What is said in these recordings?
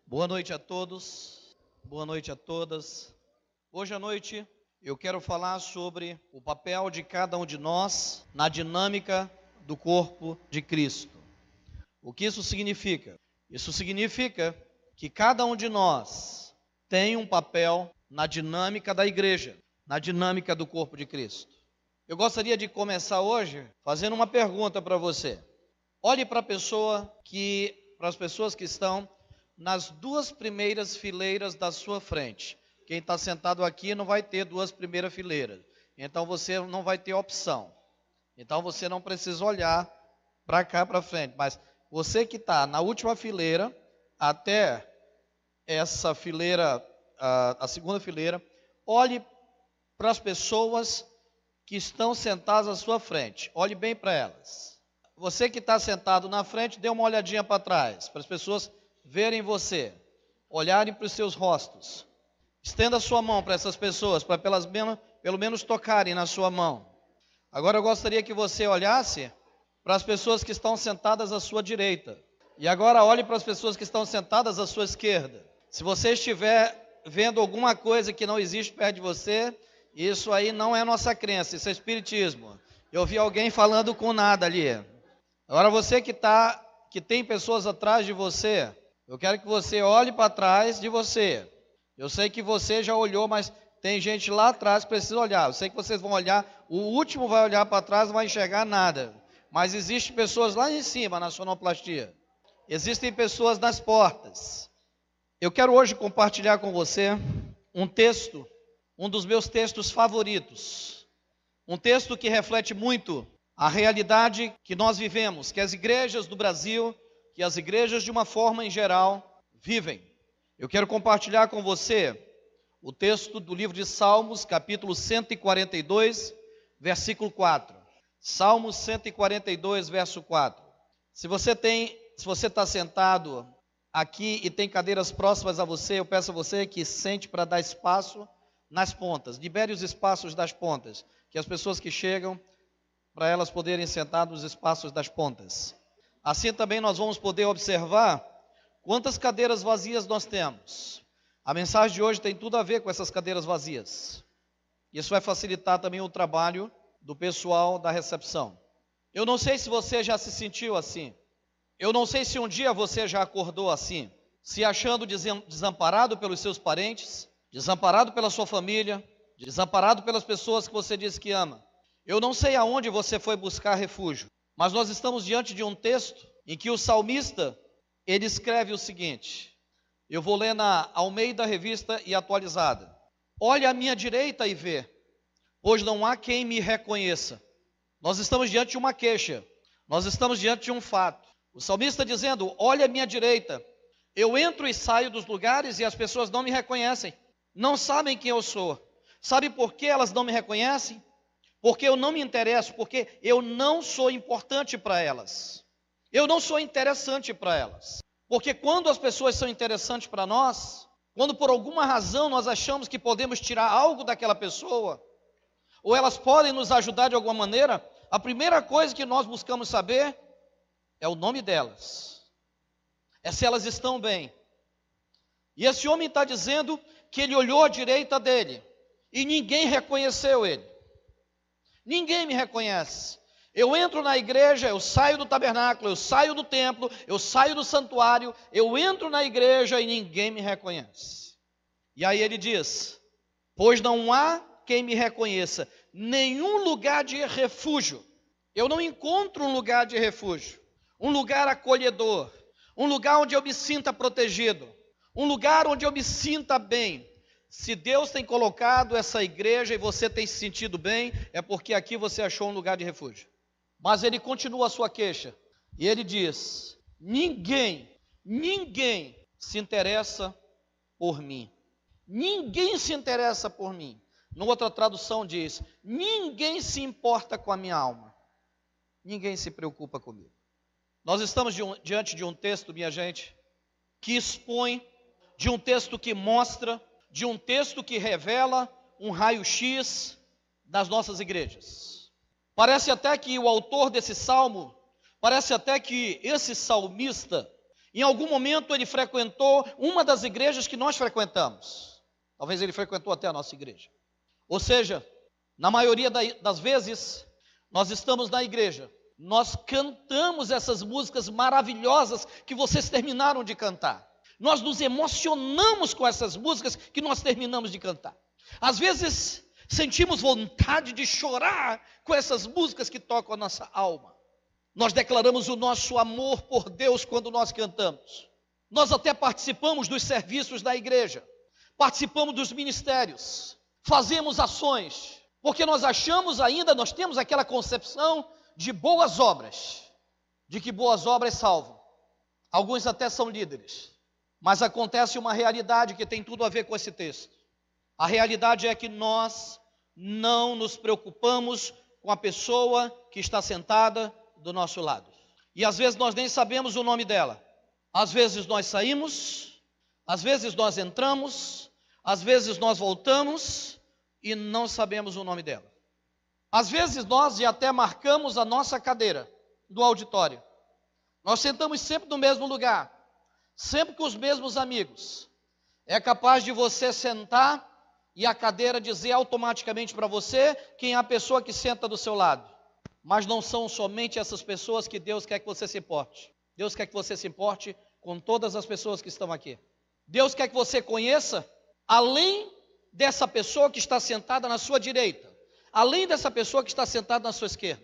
Boa noite a todos, boa noite a todas. Hoje à noite eu quero falar sobre o papel de cada um de nós na dinâmica do corpo de Cristo. O que isso significa? Isso significa que cada um de nós tem um papel na dinâmica da igreja, na dinâmica do corpo de Cristo. Eu gostaria de começar hoje fazendo uma pergunta para você. Olhe para as pessoas que estão nas duas primeiras fileiras da sua frente. Quem está sentado aqui não vai ter duas primeiras fileiras. Então você não vai ter opção. Então você não precisa olhar para cá, para frente. Mas você que está na última fileira, até essa fileira, a segunda fileira, olhe para as pessoas que estão sentadas à sua frente. Olhe bem para elas. Você que está sentado na frente, dê uma olhadinha para trás, para as pessoas verem você, olharem para os seus rostos. Estenda a sua mão para essas pessoas, para pelo menos tocarem na sua mão. Agora eu gostaria que você olhasse para as pessoas que estão sentadas à sua direita. E agora olhe para as pessoas que estão sentadas à sua esquerda. Se você estiver vendo alguma coisa que não existe perto de você, isso aí não é nossa crença, isso é espiritismo. Eu vi alguém falando com nada ali. Agora você que tem pessoas atrás de você, eu quero que você olhe para trás de você. Eu sei que você já olhou, mas tem gente lá atrás que precisa olhar. Eu sei que vocês vão olhar, o último vai olhar para trás, não vai enxergar nada. Mas existem pessoas lá em cima na sonoplastia. Existem pessoas nas portas. Eu quero hoje compartilhar com você um texto, um dos meus textos favoritos. Um texto que reflete muito a realidade que nós vivemos, que as igrejas do Brasil, que as igrejas de uma forma em geral vivem. Eu quero compartilhar com você o texto do livro de Salmos, capítulo 142, versículo 4. Salmos 142, verso 4. Se você está sentado aqui e tem cadeiras próximas a você, eu peço a você que sente para dar espaço nas pontas. Libere os espaços das pontas, que as pessoas que chegam, para elas poderem sentar nos espaços das pontas. Assim também nós vamos poder observar quantas cadeiras vazias nós temos. A mensagem de hoje tem tudo a ver com essas cadeiras vazias. Isso vai facilitar também o trabalho do pessoal da recepção. Eu não sei se você já se sentiu assim. Eu não sei se um dia você já acordou assim, se achando desamparado pelos seus parentes, desamparado pela sua família, desamparado pelas pessoas que você diz que ama. Eu não sei aonde você foi buscar refúgio, mas nós estamos diante de um texto em que o salmista, ele escreve o seguinte, eu vou ler na Almeida Revista e Atualizada. Olha à minha direita e vê, pois não há quem me reconheça. Nós estamos diante de uma queixa, nós estamos diante de um fato. O salmista dizendo, olha à minha direita, eu entro e saio dos lugares e as pessoas não me reconhecem, não sabem quem eu sou. Sabe por que elas não me reconhecem? Porque eu não me interesso, porque eu não sou importante para elas. Eu não sou interessante para elas. Porque quando as pessoas são interessantes para nós, quando por alguma razão nós achamos que podemos tirar algo daquela pessoa, ou elas podem nos ajudar de alguma maneira, a primeira coisa que nós buscamos saber é o nome delas. É se elas estão bem. E esse homem está dizendo que ele olhou à direita dele e ninguém reconheceu ele. Ninguém me reconhece. Eu entro na igreja, eu saio do tabernáculo, eu saio do templo, eu saio do santuário, eu entro na igreja e ninguém me reconhece. E aí ele diz, pois não há quem me reconheça, nenhum lugar de refúgio. Eu não encontro um lugar de refúgio, um lugar acolhedor, um lugar onde eu me sinta protegido, um lugar onde eu me sinta bem. Se Deus tem colocado essa igreja e você tem se sentido bem, é porque aqui você achou um lugar de refúgio. Mas ele continua a sua queixa. E ele diz, ninguém se interessa por mim. Ninguém se interessa por mim. Numa outra tradução diz, ninguém se importa com a minha alma. Ninguém se preocupa comigo. Nós estamos diante de um texto, minha gente, que expõe, de um texto que mostra, de um texto que revela um raio-x das nossas igrejas. Parece até que o autor desse salmo, parece até que esse salmista, Em algum momento ele frequentou uma das igrejas que nós frequentamos. Talvez ele frequentou até a nossa igreja. Ou seja, na maioria das vezes, nós estamos na igreja, nós cantamos essas músicas maravilhosas que vocês terminaram de cantar. Nós nos emocionamos com essas músicas que nós terminamos de cantar. Às vezes, sentimos vontade de chorar com essas músicas que tocam a nossa alma. Nós declaramos o nosso amor por Deus quando nós cantamos. Nós até participamos dos serviços da igreja, participamos dos ministérios, fazemos ações, porque nós achamos ainda, nós temos aquela concepção de boas obras, de que boas obras salvam. Alguns até são líderes, mas acontece uma realidade que tem tudo a ver com esse texto. A realidade é que nós não nos preocupamos com a pessoa que está sentada do nosso lado. E às vezes nós nem sabemos o nome dela. Às vezes nós saímos, às vezes nós entramos, às vezes nós voltamos e não sabemos o nome dela. Às vezes nós até marcamos a nossa cadeira do auditório. Nós sentamos sempre no mesmo lugar, sempre com os mesmos amigos. É capaz de você sentar e a cadeira dizer automaticamente para você quem é a pessoa que senta do seu lado. Mas não são somente essas pessoas que Deus quer que você se importe. Deus quer que você se importe com todas as pessoas que estão aqui. Deus quer que você conheça, além dessa pessoa que está sentada na sua direita, além dessa pessoa que está sentada na sua esquerda.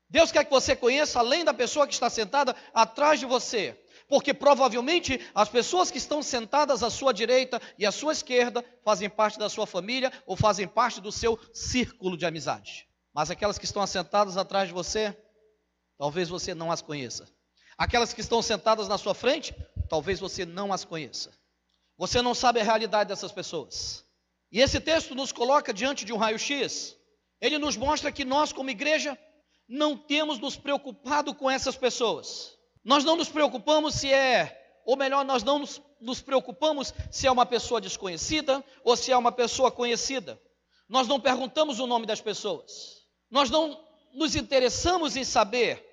Deus quer que você conheça, além da pessoa que está sentada atrás de você. Porque provavelmente as pessoas que estão sentadas à sua direita e à sua esquerda fazem parte da sua família ou fazem parte do seu círculo de amizade. Mas aquelas que estão assentadas atrás de você, talvez você não as conheça. Aquelas que estão sentadas na sua frente, talvez você não as conheça. Você não sabe a realidade dessas pessoas. E esse texto nos coloca diante de um raio-x. Ele nos mostra que nós, como igreja, não temos nos preocupado com essas pessoas. Nós não nos preocupamos se nós não nos preocupamos se é uma pessoa desconhecida ou se é uma pessoa conhecida. Nós não perguntamos o nome das pessoas. Nós não nos interessamos em saber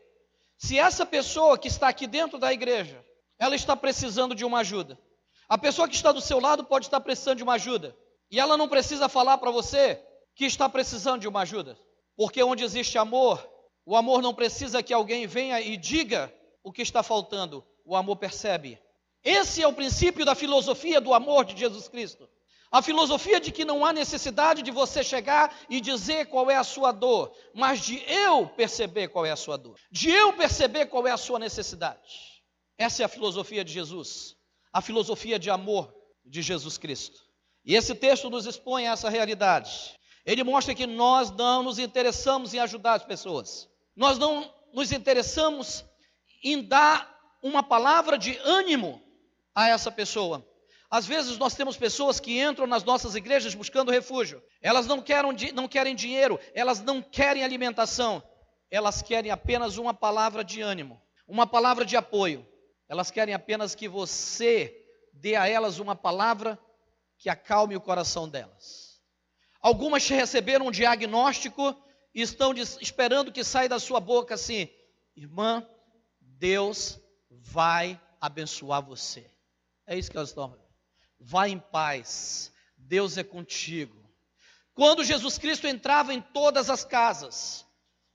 se essa pessoa que está aqui dentro da igreja, ela está precisando de uma ajuda. A pessoa que está do seu lado pode estar precisando de uma ajuda. E ela não precisa falar para você que está precisando de uma ajuda. Porque onde existe amor, o amor não precisa que alguém venha e diga o que está faltando. O amor percebe. Esse é o princípio da filosofia do amor de Jesus Cristo. A filosofia de que não há necessidade de você chegar e dizer qual é a sua dor, mas de eu perceber qual é a sua dor, de eu perceber qual é a sua necessidade. Essa é a filosofia de Jesus, a filosofia de amor de Jesus Cristo. E esse texto nos expõe a essa realidade. Ele mostra que nós não nos interessamos em ajudar as pessoas. Nós não nos interessamos em dar uma palavra de ânimo a essa pessoa. Às vezes nós temos pessoas que entram nas nossas igrejas buscando refúgio. Elas não querem dinheiro, elas não querem alimentação. Elas querem apenas uma palavra de ânimo, uma palavra de apoio. Elas querem apenas que você dê a elas uma palavra que acalme o coração delas. Algumas receberam um diagnóstico e estão esperando que saia da sua boca assim: irmã, Deus vai abençoar você. É isso que elas estão. Vai em paz, Deus é contigo. Quando Jesus Cristo entrava em todas as casas,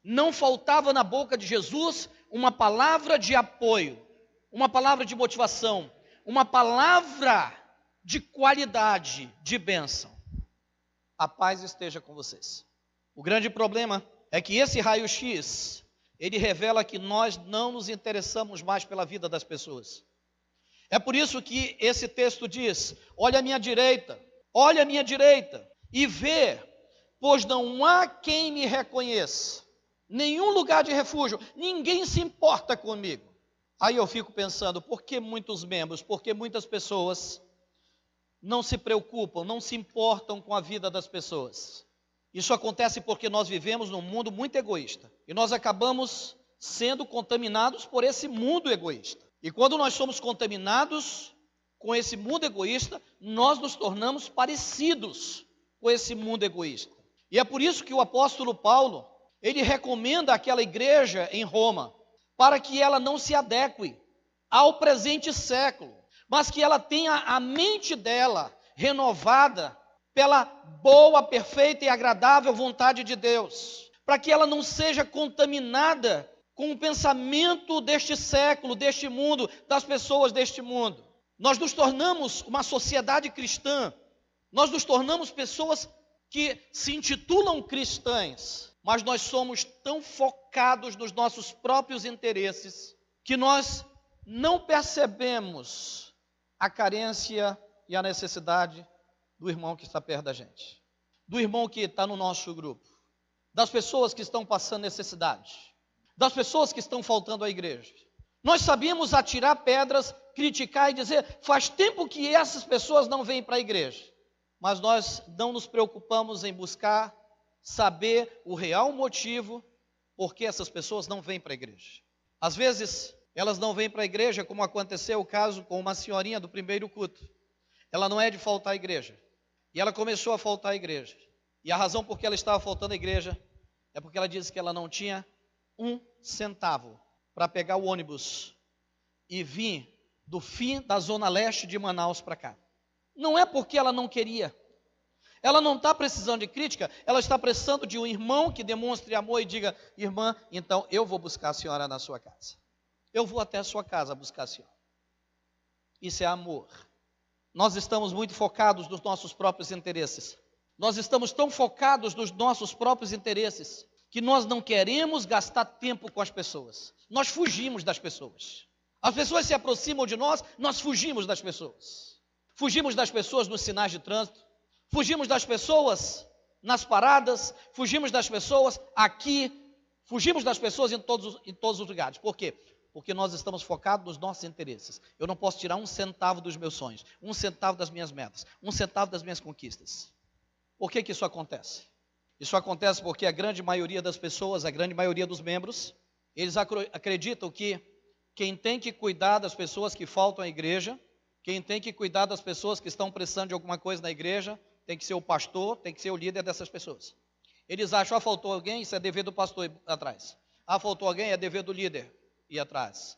não faltava na boca de Jesus uma palavra de apoio, uma palavra de motivação, uma palavra de qualidade, de bênção. A paz esteja com vocês. O grande problema é que esse raio-x, ele revela que nós não nos interessamos mais pela vida das pessoas. É por isso que esse texto diz: olha à minha direita e vê, pois não há quem me reconheça, nenhum lugar de refúgio, ninguém se importa comigo. Aí eu fico pensando, por que muitos membros, por que muitas pessoas não se preocupam, não se importam com a vida das pessoas? Isso acontece porque nós vivemos num mundo muito egoísta, e nós acabamos sendo contaminados por esse mundo egoísta. E quando nós somos contaminados com esse mundo egoísta, nós nos tornamos parecidos com esse mundo egoísta. E é por isso que o apóstolo Paulo, ele recomenda àquela igreja em Roma, para que ela não se adeque ao presente século, mas que ela tenha a mente dela renovada pela boa, perfeita e agradável vontade de Deus, para que ela não seja contaminada com o pensamento deste século, deste mundo, das pessoas deste mundo. Nós nos tornamos uma sociedade cristã, nós nos tornamos pessoas que se intitulam cristãs, mas nós somos tão focados nos nossos próprios interesses que nós não percebemos a carência e a necessidade do irmão que está perto da gente, do irmão que está no nosso grupo, das pessoas que estão passando necessidade, das pessoas que estão faltando à igreja. Nós sabíamos atirar pedras, criticar e dizer, faz tempo que essas pessoas não vêm para a igreja, mas nós não nos preocupamos em buscar saber o real motivo por que essas pessoas não vêm para a igreja. Às vezes, elas não vêm para a igreja, como aconteceu o caso com uma senhorinha do primeiro culto. Ela não é de faltar à igreja, e ela começou a faltar à igreja. E a razão por que ela estava faltando à igreja é porque ela disse que ela não tinha 1 centavo para pegar o ônibus e vir do fim da zona leste de Manaus para cá. Não é porque ela não queria. Ela não está precisando de crítica, ela está precisando de um irmão que demonstre amor e diga, irmã, então eu vou buscar a senhora na sua casa. Eu vou até a sua casa buscar a senhora. Isso é amor. Nós estamos muito focados nos nossos próprios interesses. Nós estamos tão focados nos nossos próprios interesses que nós não queremos gastar tempo com as pessoas. Nós fugimos das pessoas. As pessoas se aproximam de nós, nós fugimos das pessoas. Fugimos das pessoas nos sinais de trânsito, fugimos das pessoas nas paradas, fugimos das pessoas aqui, fugimos das pessoas em todos os lugares. Por quê? Porque nós estamos focados nos nossos interesses. Eu não posso tirar 1 centavo dos meus sonhos, 1 centavo das minhas metas, 1 centavo das minhas conquistas. Por que isso acontece? Isso acontece porque a grande maioria das pessoas, a grande maioria dos membros, eles acreditam que quem tem que cuidar das pessoas que faltam à igreja, quem tem que cuidar das pessoas que estão precisando de alguma coisa na igreja, tem que ser o pastor, tem que ser o líder dessas pessoas. Eles acham, faltou alguém, isso é dever do pastor ir atrás. Faltou alguém, é dever do líder ir atrás.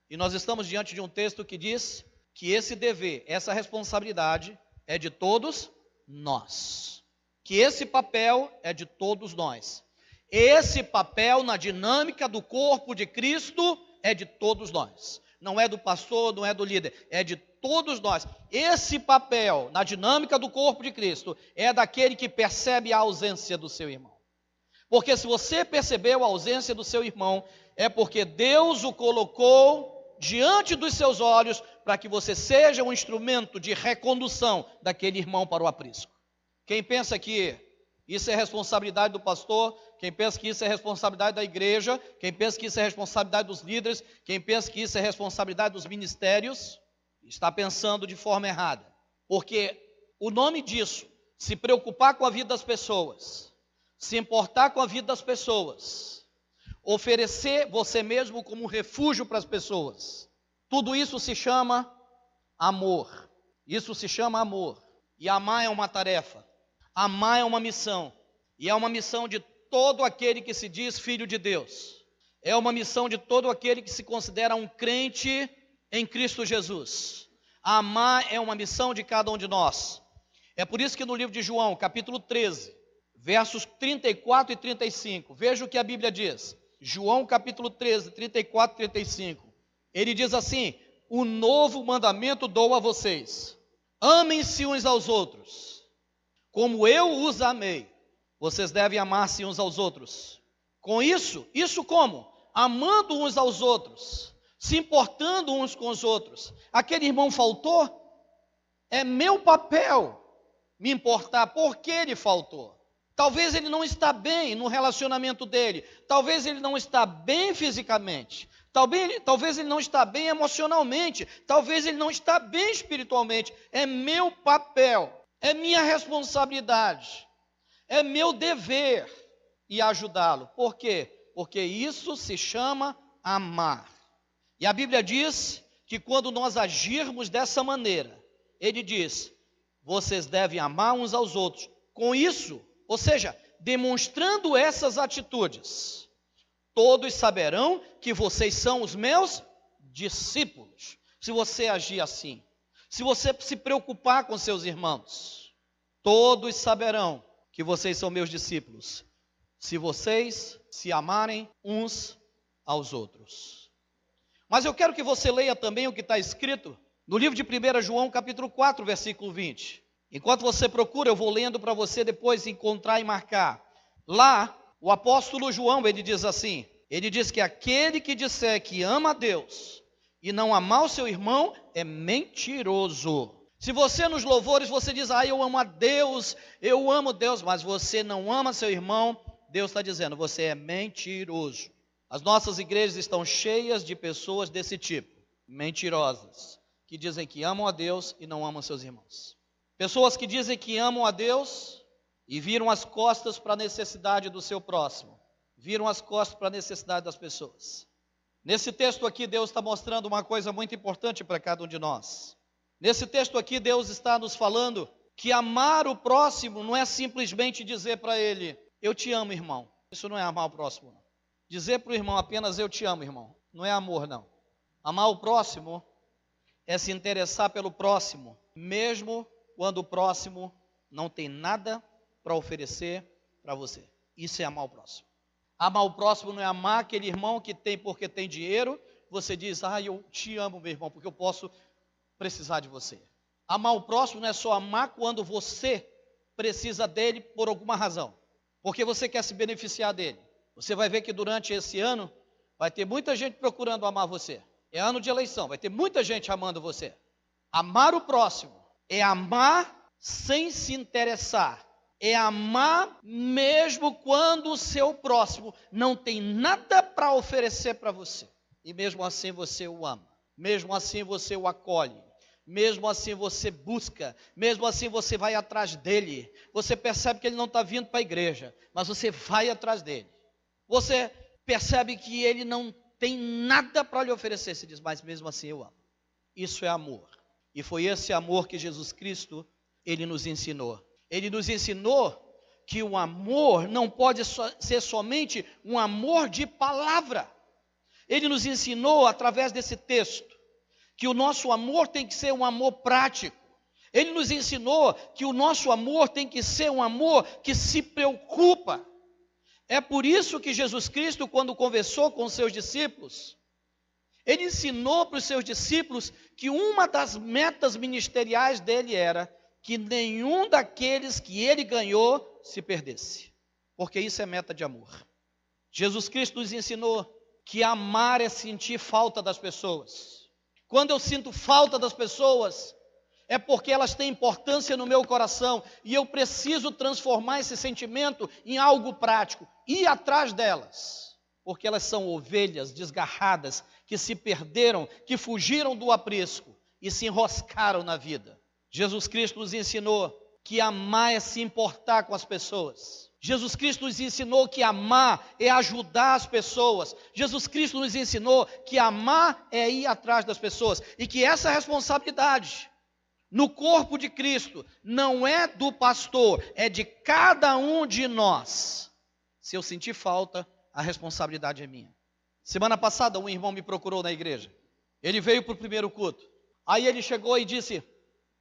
E nós estamos diante de um texto que diz que esse dever, essa responsabilidade é de todos nós. Que esse papel é de todos nós. Esse papel na dinâmica do corpo de Cristo é de todos nós. Não é do pastor, não é do líder, é de todos nós. Esse papel na dinâmica do corpo de Cristo é daquele que percebe a ausência do seu irmão. Porque se você percebeu a ausência do seu irmão, é porque Deus o colocou diante dos seus olhos para que você seja um instrumento de recondução daquele irmão para o aprisco. Quem pensa que isso é responsabilidade do pastor, quem pensa que isso é responsabilidade da igreja, quem pensa que isso é responsabilidade dos líderes, quem pensa que isso é responsabilidade dos ministérios, está pensando de forma errada. Porque o nome disso, se preocupar com a vida das pessoas, se importar com a vida das pessoas, oferecer você mesmo como um refúgio para as pessoas, tudo isso se chama amor. Isso se chama amor. E amar é uma tarefa. Amar é uma missão, e é uma missão de todo aquele que se diz filho de Deus. É uma missão de todo aquele que se considera um crente em Cristo Jesus. Amar é uma missão de cada um de nós. É por isso que no livro de João, capítulo 13, versos 34 e 35, veja o que a Bíblia diz. João, capítulo 13, 34 e 35. Ele diz assim, um novo mandamento dou a vocês. Amem-se uns aos outros. Como eu os amei, vocês devem amar-se uns aos outros. Com isso como? Amando uns aos outros, se importando uns com os outros. Aquele irmão faltou, é meu papel me importar por que ele faltou. Talvez ele não está bem no relacionamento dele, talvez ele não está bem fisicamente, talvez ele não está bem emocionalmente, talvez ele não está bem espiritualmente. É meu papel. É minha responsabilidade, é meu dever e ajudá-lo. Por quê? Porque isso se chama amar. E a Bíblia diz que quando nós agirmos dessa maneira, ele diz, vocês devem amar uns aos outros. Com isso, ou seja, demonstrando essas atitudes, todos saberão que vocês são os meus discípulos se você agir assim. Se você se preocupar com seus irmãos, todos saberão que vocês são meus discípulos, se vocês se amarem uns aos outros. Mas eu quero que você leia também o que está escrito no livro de 1 João, capítulo 4, versículo 20. Enquanto você procura, eu vou lendo para você depois encontrar e marcar. Lá, o apóstolo João, ele diz assim, ele diz que aquele que disser que ama a Deus e não amar o seu irmão é mentiroso. Se você nos louvores, você diz, eu amo a Deus, eu amo Deus, mas você não ama seu irmão, Deus está dizendo, você é mentiroso. As nossas igrejas estão cheias de pessoas desse tipo, mentirosas, que dizem que amam a Deus e não amam seus irmãos. Pessoas que dizem que amam a Deus e viram as costas para a necessidade do seu próximo, viram as costas para a necessidade das pessoas. Nesse texto aqui, Deus está mostrando uma coisa muito importante para cada um de nós. Nesse texto aqui, Deus está nos falando que amar o próximo não é simplesmente dizer para ele, eu te amo, irmão. Isso não é amar o próximo, não. Dizer para o irmão apenas, eu te amo, irmão, não é amor, não. Amar o próximo é se interessar pelo próximo, mesmo quando o próximo não tem nada para oferecer para você. Isso é amar o próximo. Amar o próximo não é amar aquele irmão que tem porque tem dinheiro. Você diz, eu te amo, meu irmão, porque eu posso precisar de você. Amar o próximo não é só amar quando você precisa dele por alguma razão, porque você quer se beneficiar dele. Você vai ver que durante esse ano vai ter muita gente procurando amar você. É ano de eleição, vai ter muita gente amando você. Amar o próximo é amar sem se interessar. É amar mesmo quando o seu próximo não tem nada para oferecer para você. E mesmo assim você o ama. Mesmo assim você o acolhe. Mesmo assim você busca. Mesmo assim você vai atrás dele. Você percebe que ele não está vindo para a igreja, mas você vai atrás dele. Você percebe que ele não tem nada para lhe oferecer. Você diz, mas mesmo assim eu amo. Isso é amor. E foi esse amor que Jesus Cristo, ele nos ensinou. Ele nos ensinou que o amor não pode ser somente um amor de palavra. Ele nos ensinou, através desse texto, que o nosso amor tem que ser um amor prático. Ele nos ensinou que o nosso amor tem que ser um amor que se preocupa. É por isso que Jesus Cristo, quando conversou com os seus discípulos, ele ensinou para os seus discípulos que uma das metas ministeriais dele era que nenhum daqueles que ele ganhou se perdesse, porque isso é meta de amor. Jesus Cristo nos ensinou que amar é sentir falta das pessoas. Quando eu sinto falta das pessoas, é porque elas têm importância no meu coração e eu preciso transformar esse sentimento em algo prático, ir atrás delas, porque elas são ovelhas desgarradas que se perderam, que fugiram do aprisco e se enroscaram na vida. Jesus Cristo nos ensinou que amar é se importar com as pessoas. Jesus Cristo nos ensinou que amar é ajudar as pessoas. Jesus Cristo nos ensinou que amar é ir atrás das pessoas. E que essa responsabilidade no corpo de Cristo não é do pastor, é de cada um de nós. Se eu sentir falta, a responsabilidade é minha. Semana passada um irmão me procurou na igreja. Ele veio para o primeiro culto. Aí ele chegou e disse,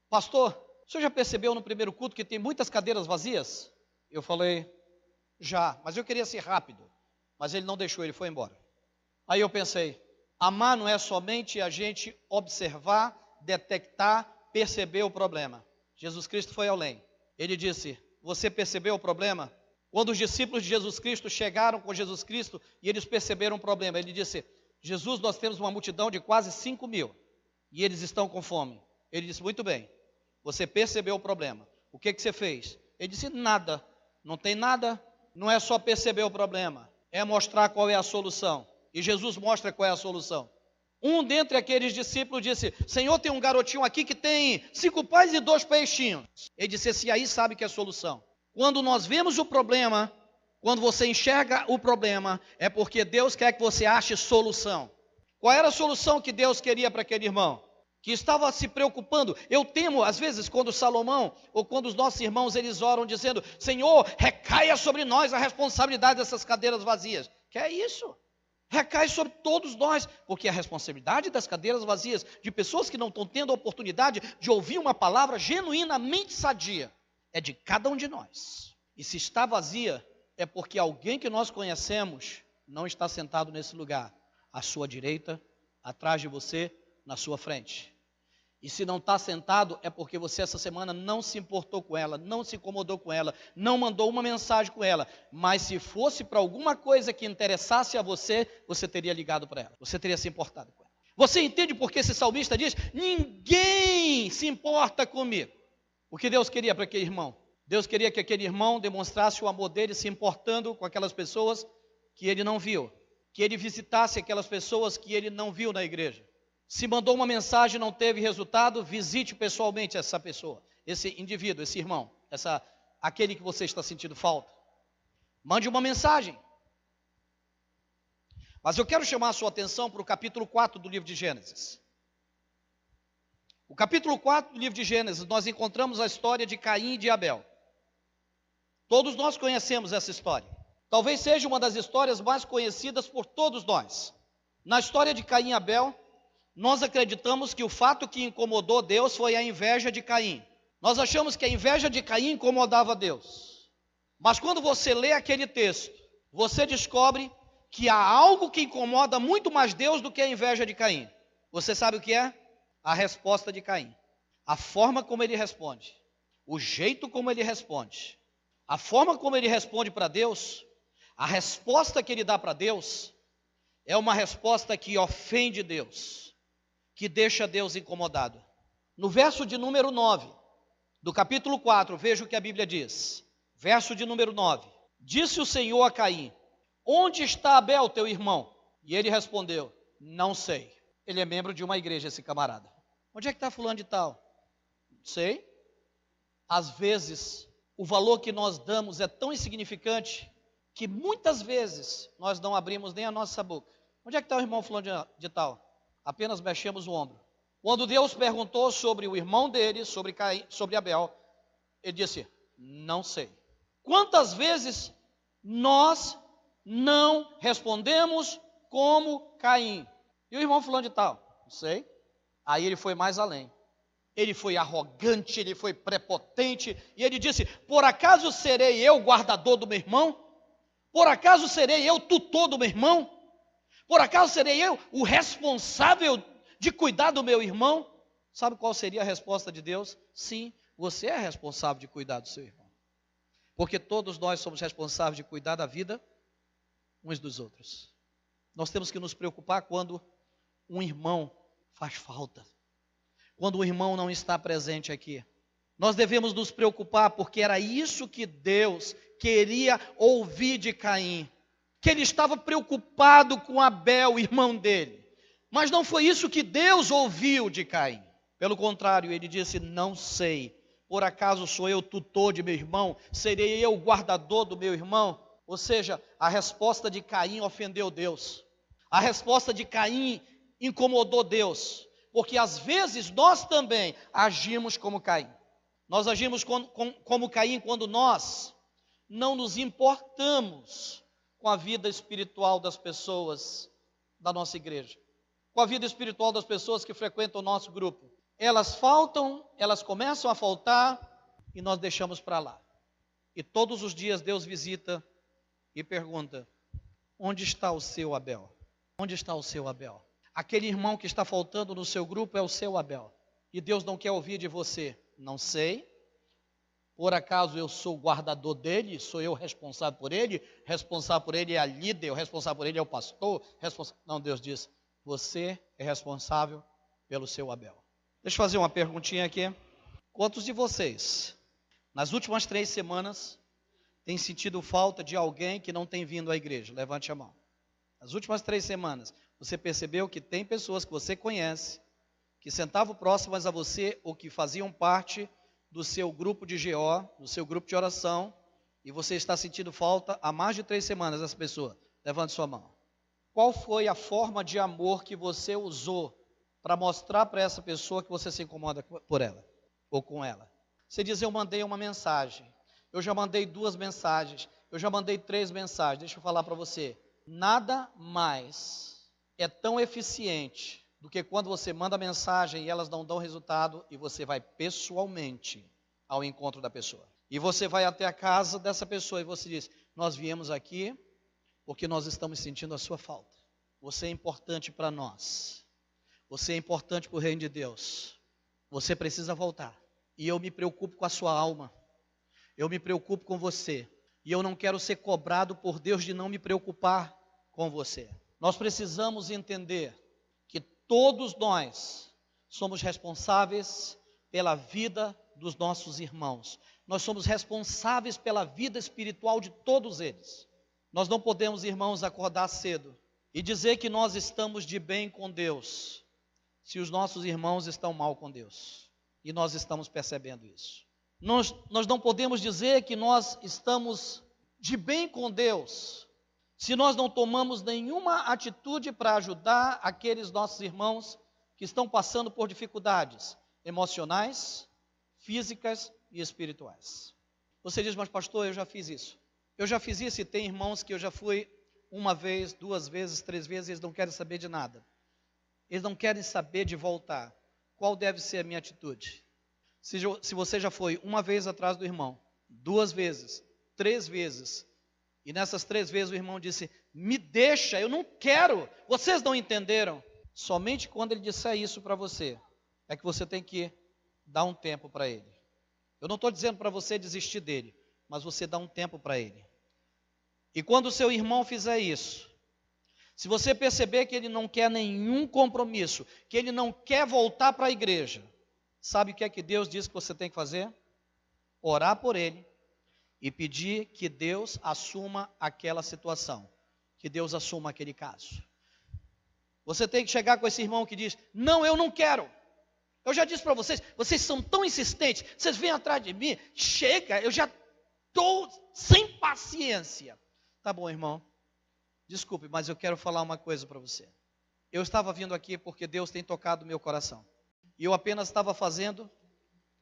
pastor, o senhor já percebeu no primeiro culto que tem muitas cadeiras vazias? Eu falei, já, mas eu queria ser rápido. Mas ele não deixou, ele foi embora. Aí eu pensei, amar não é somente a gente observar, detectar, perceber o problema. Jesus Cristo foi além. Ele disse, você percebeu o problema? Quando os discípulos de Jesus Cristo chegaram com Jesus Cristo e eles perceberam o problema, ele disse, Jesus, nós temos uma multidão de quase 5.000 e eles estão com fome. Ele disse, muito bem, você percebeu o problema. O que você fez? Ele disse, nada, não tem nada, não é só perceber o problema, é mostrar qual é a solução. E Jesus mostra qual é a solução. Um dentre aqueles discípulos disse, Senhor, tem um garotinho aqui que tem 5 pães e 2 peixinhos. Ele disse assim, aí sabe que é a solução. Quando nós vemos o problema, quando você enxerga o problema, é porque Deus quer que você ache solução. Qual era a solução que Deus queria para aquele irmão? Que estava se preocupando. Eu temo, às vezes, quando Salomão, ou quando os nossos irmãos, eles oram dizendo, Senhor, recaia sobre nós a responsabilidade dessas cadeiras vazias. Que é isso? Recai sobre todos nós, porque a responsabilidade das cadeiras vazias, de pessoas que não estão tendo a oportunidade de ouvir uma palavra genuinamente sadia, é de cada um de nós. E se está vazia, é porque alguém que nós conhecemos não está sentado nesse lugar, à sua direita, atrás de você, na sua frente. E se não está sentado, é porque você essa semana não se importou com ela, não se incomodou com ela, não mandou uma mensagem com ela. Mas se fosse para alguma coisa que interessasse a você, você teria ligado para ela, você teria se importado com ela. Você entende por que esse salmista diz: ninguém se importa comigo? O que Deus queria para aquele irmão? Deus queria que aquele irmão demonstrasse o amor dele se importando com aquelas pessoas que ele não viu, que ele visitasse aquelas pessoas que ele não viu na igreja. Se mandou uma mensagem e não teve resultado, visite pessoalmente essa pessoa, esse indivíduo, esse irmão, aquele que você está sentindo falta. Mande uma mensagem. Mas eu quero chamar a sua atenção para o capítulo 4 do livro de Gênesis. O capítulo 4 do livro de Gênesis, nós encontramos a história de Caim e de Abel. Todos nós conhecemos essa história. Talvez seja uma das histórias mais conhecidas por todos nós. Na história de Caim e Abel, nós acreditamos que o fato que incomodou Deus foi a inveja de Caim. Nós achamos que a inveja de Caim incomodava Deus. Mas quando você lê aquele texto, você descobre que há algo que incomoda muito mais Deus do que a inveja de Caim. Você sabe o que é? A resposta de Caim. A forma como ele responde. O jeito como ele responde. A forma como ele responde para Deus. A resposta que ele dá para Deus é uma resposta que ofende Deus, que deixa Deus incomodado. No verso de número 9, do capítulo 4, veja o que a Bíblia diz. Verso de número 9. Disse o Senhor a Caim: onde está Abel, teu irmão? E ele respondeu: não sei. Ele é membro de uma igreja, esse camarada. Onde é que está fulano de tal? Não sei. Às vezes, o valor que nós damos é tão insignificante que muitas vezes nós não abrimos nem a nossa boca. Onde é que está o irmão fulano de tal? Apenas mexemos o ombro. Quando Deus perguntou sobre o irmão dele, sobre Caim, sobre Abel, ele disse: não sei. Quantas vezes nós não respondemos como Caim? E o irmão fulano de tal? Não sei. Aí ele foi mais além. Ele foi arrogante, ele foi prepotente, e ele disse: por acaso serei eu guardador do meu irmão? Por acaso serei eu tutor do meu irmão? Por acaso serei eu o responsável de cuidar do meu irmão? Sabe qual seria a resposta de Deus? Sim, você é responsável de cuidar do seu irmão. Porque todos nós somos responsáveis de cuidar da vida uns dos outros. Nós temos que nos preocupar quando um irmão faz falta. Quando o irmão não está presente aqui. Nós devemos nos preocupar porque era isso que Deus queria ouvir de Caim. Que ele estava preocupado com Abel, o irmão dele. Mas não foi isso que Deus ouviu de Caim. Pelo contrário, ele disse: não sei. Por acaso sou eu tutor de meu irmão? Serei eu o guardador do meu irmão? Ou seja, a resposta de Caim ofendeu Deus. A resposta de Caim incomodou Deus. Porque às vezes nós também agimos como Caim. Nós agimos como Caim quando nós não nos importamos com a vida espiritual das pessoas da nossa igreja, com a vida espiritual das pessoas que frequentam o nosso grupo. Elas faltam, elas começam a faltar e nós deixamos para lá. E todos os dias Deus visita e pergunta: onde está o seu Abel? Onde está o seu Abel? Aquele irmão que está faltando no seu grupo é o seu Abel. E Deus não quer ouvir de você: não sei. Por acaso eu sou o guardador dele? Sou eu responsável por ele? Responsável por ele é a líder, o responsável por ele é o pastor? Não, Deus diz: você é responsável pelo seu Abel. Deixa eu fazer uma perguntinha aqui. Quantos de vocês, nas últimas 3 semanas, têm sentido falta de alguém que não tem vindo à igreja? Levante a mão. Nas últimas 3 semanas, você percebeu que tem pessoas que você conhece, que sentavam próximas a você ou que faziam parte do seu grupo de GO, do seu grupo de oração, e você está sentindo falta há mais de 3 semanas dessa pessoa? Levante sua mão. Qual foi a forma de amor que você usou para mostrar para essa pessoa que você se incomoda por ela ou com ela? Você diz: eu mandei uma mensagem, eu já mandei 2 mensagens, eu já mandei 3 mensagens. Deixa eu falar para você, Nada mais é tão eficiente do que quando você manda mensagem e elas não dão resultado e você vai pessoalmente ao encontro da pessoa. E você vai até a casa dessa pessoa e você diz: nós viemos aqui porque nós estamos sentindo a sua falta. Você é importante para nós. Você é importante para o reino de Deus. Você precisa voltar. E eu me preocupo com a sua alma. Eu me preocupo com você. E eu não quero ser cobrado por Deus de não me preocupar com você. Nós precisamos entender que todos nós somos responsáveis pela vida dos nossos irmãos. Nós somos responsáveis pela vida espiritual de todos eles. Nós não podemos, irmãos, acordar cedo e dizer que nós estamos de bem com Deus, se os nossos irmãos estão mal com Deus. E nós estamos percebendo isso. Nós não podemos dizer que nós estamos de bem com Deus, se nós não tomamos nenhuma atitude para ajudar aqueles nossos irmãos que estão passando por dificuldades emocionais, físicas e espirituais. Você diz: mas pastor, eu já fiz isso. Eu já fiz isso e tem irmãos que eu já fui uma vez, 2 vezes, 3 vezes, eles não querem saber de nada. Eles não querem saber de voltar. Qual deve ser a minha atitude? Se você já foi uma vez atrás do irmão, 2 vezes, 3 vezes, e nessas 3 vezes o irmão disse: me deixa, eu não quero, vocês não entenderam. Somente quando ele disser isso para você, é que você tem que dar um tempo para ele. Eu não estou dizendo para você desistir dele, mas você dá um tempo para ele. E quando o seu irmão fizer isso, se você perceber que ele não quer nenhum compromisso, que ele não quer voltar para a igreja, sabe o que é que Deus diz que você tem que fazer? Orar por ele e pedir que Deus assuma aquela situação, que Deus assuma aquele caso. Você tem que chegar com esse irmão que diz: não, eu não quero. Eu já disse para vocês, vocês são tão insistentes, vocês vêm atrás de mim, chega, eu já estou sem paciência. Tá bom, irmão, desculpe, mas eu quero falar uma coisa para você. Eu estava vindo aqui porque Deus tem tocado o meu coração. E eu apenas estava fazendo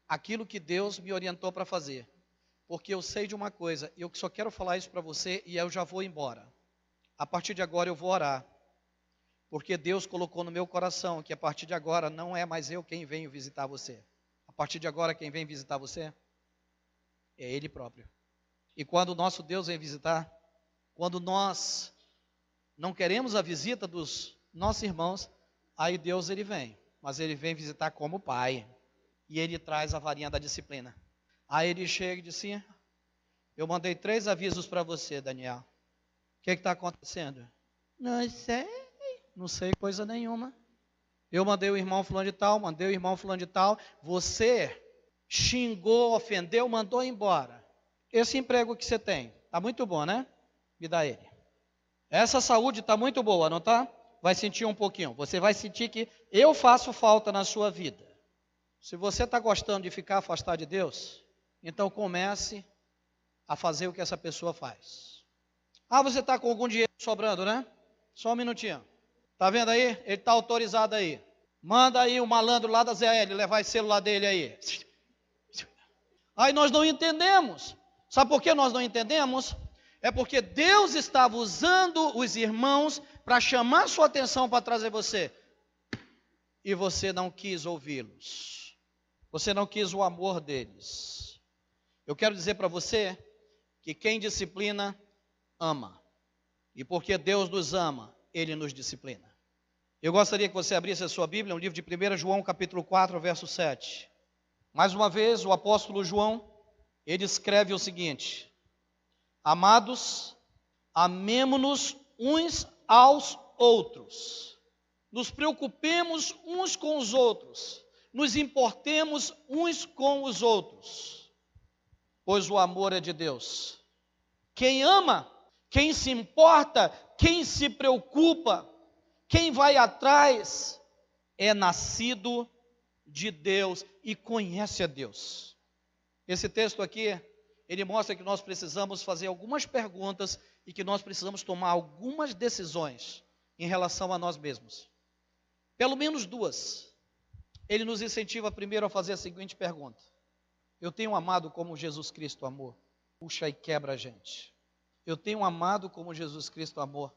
aquilo que Deus me orientou para fazer. Porque eu sei de uma coisa, e eu só quero falar isso para você e eu já vou embora. A partir de agora eu vou orar. Porque Deus colocou no meu coração que a partir de agora não é mais eu quem venho visitar você. A partir de agora quem vem visitar você é Ele próprio. E quando o nosso Deus vem visitar, quando nós não queremos a visita dos nossos irmãos, aí Deus ele vem. Mas ele vem visitar como pai. E ele traz a varinha da disciplina. Aí ele chega e diz assim: eu mandei 3 avisos para você, Daniel. O que está acontecendo? Não sei coisa nenhuma. Eu mandei o irmão fulano de tal, mandei o irmão fulano de tal. Você xingou, ofendeu, mandou embora. Esse emprego que você tem, está muito bom, né? Me dá ele. Essa saúde está muito boa, não está? Vai sentir um pouquinho. Você vai sentir que eu faço falta na sua vida. Se você está gostando de ficar afastado de Deus, então comece a fazer o que essa pessoa faz. Ah, você está com algum dinheiro sobrando, né? Só um minutinho. Está vendo aí? Ele está autorizado aí. Manda aí o malandro lá da ZL levar esse celular dele aí. Aí nós não entendemos. Sabe por que nós não entendemos? É porque Deus estava usando os irmãos para chamar sua atenção para trazer você. E você não quis ouvi-los. Você não quis o amor deles. Eu quero dizer para você que quem disciplina, ama. E porque Deus nos ama, Ele nos disciplina. Eu gostaria que você abrisse a sua Bíblia, no livro de 1 João, capítulo 4, verso 7. Mais uma vez, o apóstolo João, ele escreve o seguinte: amados, amemo-nos uns aos outros, nos preocupemos uns com os outros, nos importemos uns com os outros, pois o amor é de Deus. Quem ama, quem se importa, quem se preocupa, quem vai atrás, é nascido de Deus e conhece a Deus. Esse texto aqui, ele mostra que nós precisamos fazer algumas perguntas e que nós precisamos tomar algumas decisões em relação a nós mesmos. Pelo menos 2. Ele nos incentiva primeiro a fazer a seguinte pergunta: eu tenho amado como Jesus Cristo amou? Puxa e quebra a gente. Eu tenho amado como Jesus Cristo amou?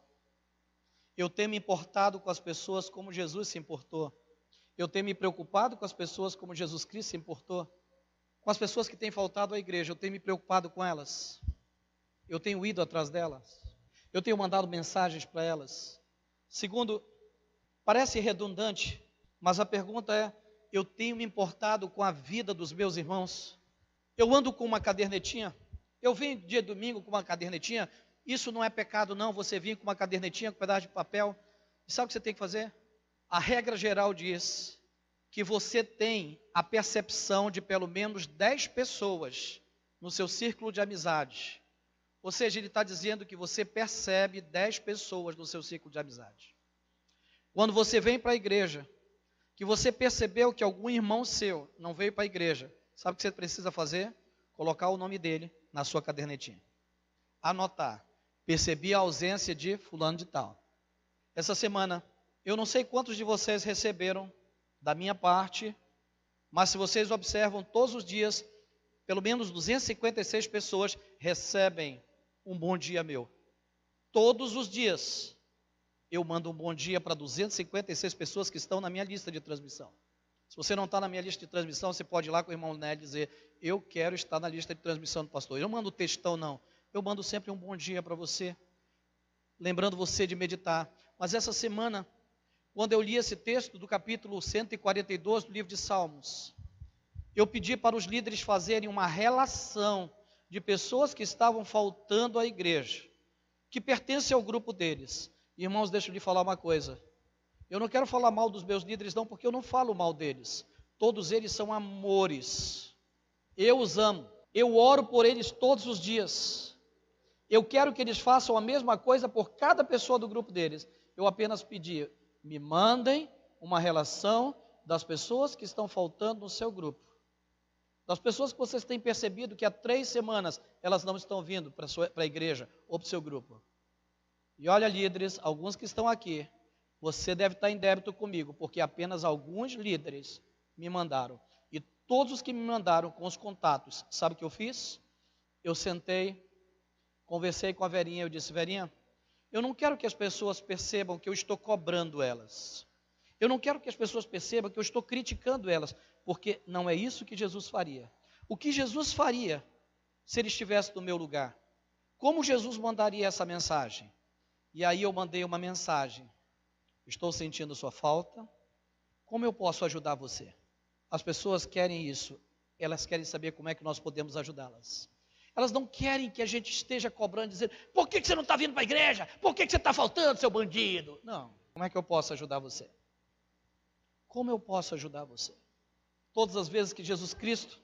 Eu tenho me importado com as pessoas como Jesus se importou. Eu tenho me preocupado com as pessoas como Jesus Cristo se importou. Com as pessoas que têm faltado à igreja, eu tenho me preocupado com elas. Eu tenho ido atrás delas. Eu tenho mandado mensagens para elas. Segundo, parece redundante, mas a pergunta é: eu tenho me importado com a vida dos meus irmãos? Eu ando com uma cadernetinha? Eu venho dia de domingo com uma cadernetinha? Isso não é pecado não, você vir com uma cadernetinha, com um pedaço de papel. E sabe o que você tem que fazer? A regra geral diz que você tem a percepção de pelo menos 10 pessoas no seu círculo de amizade. Ou seja, ele está dizendo que você percebe 10 pessoas no seu círculo de amizade. Quando você vem para a igreja, que você percebeu que algum irmão seu não veio para a igreja, sabe o que você precisa fazer? Colocar o nome dele na sua cadernetinha. Anotar. Percebi a ausência de fulano de tal. Essa semana, eu não sei quantos de vocês receberam da minha parte, mas se vocês observam todos os dias, pelo menos 256 pessoas recebem um bom dia meu. Todos os dias eu mando um bom dia para 256 pessoas que estão na minha lista de transmissão. Se você não está na minha lista de transmissão, você pode ir lá com o irmão Nélio e dizer: eu quero estar na lista de transmissão do pastor. Eu não mando textão não, eu mando sempre um bom dia para você, lembrando você de meditar. Mas essa semana, quando eu li esse texto do capítulo 142 do livro de Salmos, eu pedi para os líderes fazerem uma relação de pessoas que estavam faltando à igreja, que pertencem ao grupo deles. Irmãos, deixa eu lhe falar uma coisa. Eu não quero falar mal dos meus líderes não, porque eu não falo mal deles. Todos eles são amores. Eu os amo. Eu oro por eles todos os dias. Eu quero que eles façam a mesma coisa por cada pessoa do grupo deles. Eu apenas pedi: me mandem uma relação das pessoas que estão faltando no seu grupo. Das pessoas que vocês têm percebido que há 3 semanas elas não estão vindo para a igreja ou para o seu grupo. E olha, líderes, alguns que estão aqui, você deve estar em débito comigo, porque apenas alguns líderes me mandaram. E todos os que me mandaram com os contatos, sabe o que eu fiz? Eu sentei, conversei com a Verinha, eu disse: Verinha, eu não quero que as pessoas percebam que eu estou cobrando elas. Eu não quero que as pessoas percebam que eu estou criticando elas, porque não é isso que Jesus faria. O que Jesus faria se ele estivesse no meu lugar? Como Jesus mandaria essa mensagem? E aí eu mandei uma mensagem: estou sentindo sua falta, como eu posso ajudar você? As pessoas querem isso, elas querem saber como é que nós podemos ajudá-las. Elas não querem que a gente esteja cobrando, dizendo: por que você não está vindo para a igreja? Por que você está faltando, seu bandido? Não, como é que eu posso ajudar você? Como eu posso ajudar você? Todas as vezes que Jesus Cristo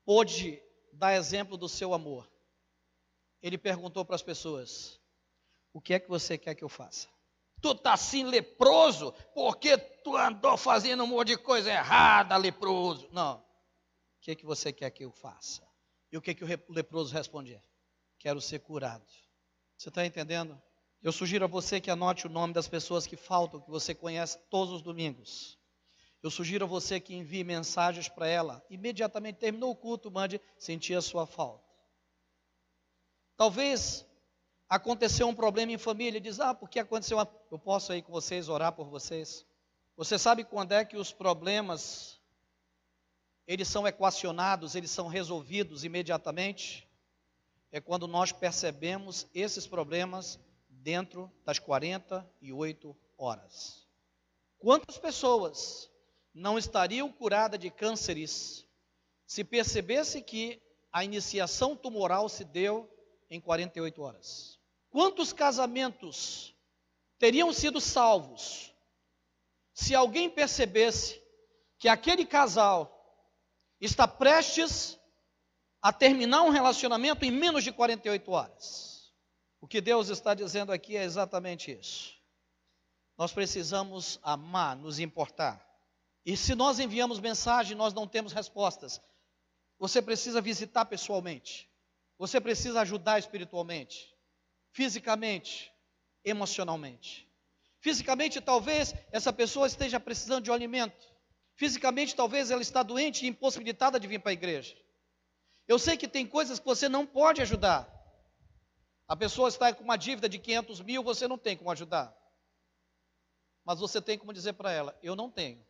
pôde dar exemplo do seu amor, ele perguntou para as pessoas: o que é que você quer que eu faça? Tu está assim leproso, porque tu andou fazendo um monte de coisa errada, leproso. Não, o que é que você quer que eu faça? E o que é que o leproso respondia? Quero ser curado. Você está entendendo? Eu sugiro a você que anote o nome das pessoas que faltam, que você conhece todos os domingos. Eu sugiro a você que envie mensagens para ela. Imediatamente terminou o culto, mande: sentir a sua falta. Talvez aconteceu um problema em família, diz: porque aconteceu eu posso ir com vocês, orar por vocês. Você sabe quando é que os problemas, eles são equacionados, eles são resolvidos imediatamente? É quando nós percebemos esses problemas dentro das 48 horas. Quantas pessoas não estariam curadas de cânceres se percebesse que a iniciação tumoral se deu em 48 horas? Quantos casamentos teriam sido salvos se alguém percebesse que aquele casal está prestes a terminar um relacionamento em menos de 48 horas? O que Deus está dizendo aqui é exatamente isso. Nós precisamos amar, nos importar. E se nós enviamos mensagem e nós não temos respostas, você precisa visitar pessoalmente. Você precisa ajudar espiritualmente, fisicamente, emocionalmente. Fisicamente, talvez essa pessoa esteja precisando de um alimento. Fisicamente, talvez ela está doente e impossibilitada de vir para a igreja. Eu sei que tem coisas que você não pode ajudar. A pessoa está com uma dívida de 500 mil, você não tem como ajudar. mas você tem como dizer para ela: eu não tenho.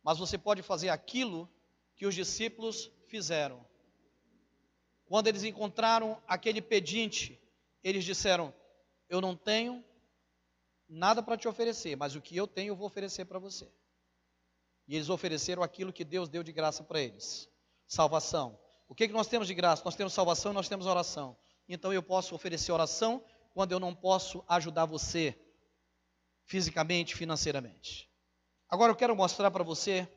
Mas você pode fazer aquilo que os discípulos fizeram. Quando eles encontraram aquele pedinte, eles disseram: eu não tenho nada para te oferecer, mas o que eu tenho eu vou oferecer para você. E eles ofereceram aquilo que Deus deu de graça para eles: salvação. O que nós temos de graça? Nós temos salvação e nós temos oração. Então eu posso oferecer oração quando eu não posso ajudar você fisicamente, financeiramente. Agora eu quero mostrar para você,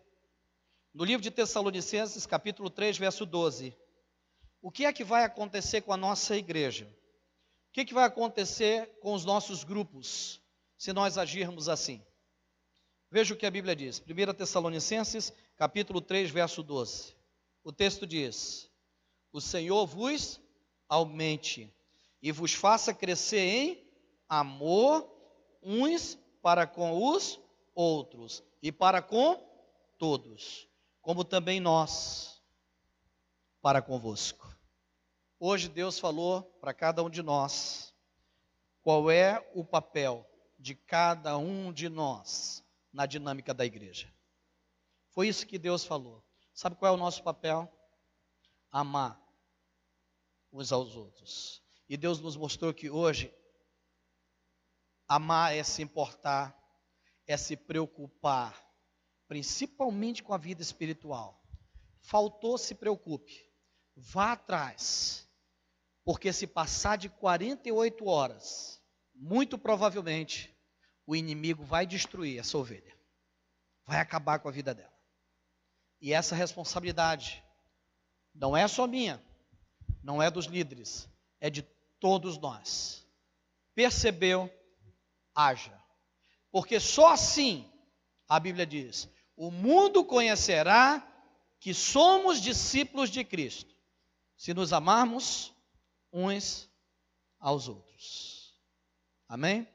no livro de Tessalonicenses, capítulo 3, verso 12, o que é que vai acontecer com a nossa igreja? O que vai acontecer com os nossos grupos, se nós agirmos assim? Veja o que a Bíblia diz, 1 Tessalonicenses, capítulo 3, verso 12. O texto diz: o Senhor vos aumente e vos faça crescer em amor uns para com os outros e para com todos, como também nós para convosco. Hoje Deus falou para cada um de nós qual é o papel de cada um de nós na dinâmica da igreja. Foi isso que Deus falou. Sabe qual é o nosso papel? Amar uns aos outros. E Deus nos mostrou que hoje amar é se importar, é se preocupar, principalmente com a vida espiritual. Faltou, se preocupe, vá atrás, porque se passar de 48 horas, muito provavelmente o inimigo vai destruir essa ovelha, vai acabar com a vida dela. E essa responsabilidade não é só minha, não é dos líderes, é de todos nós. Percebeu? Haja. Porque só assim, a Bíblia diz, o mundo conhecerá que somos discípulos de Cristo, se nos amarmos uns aos outros. Amém?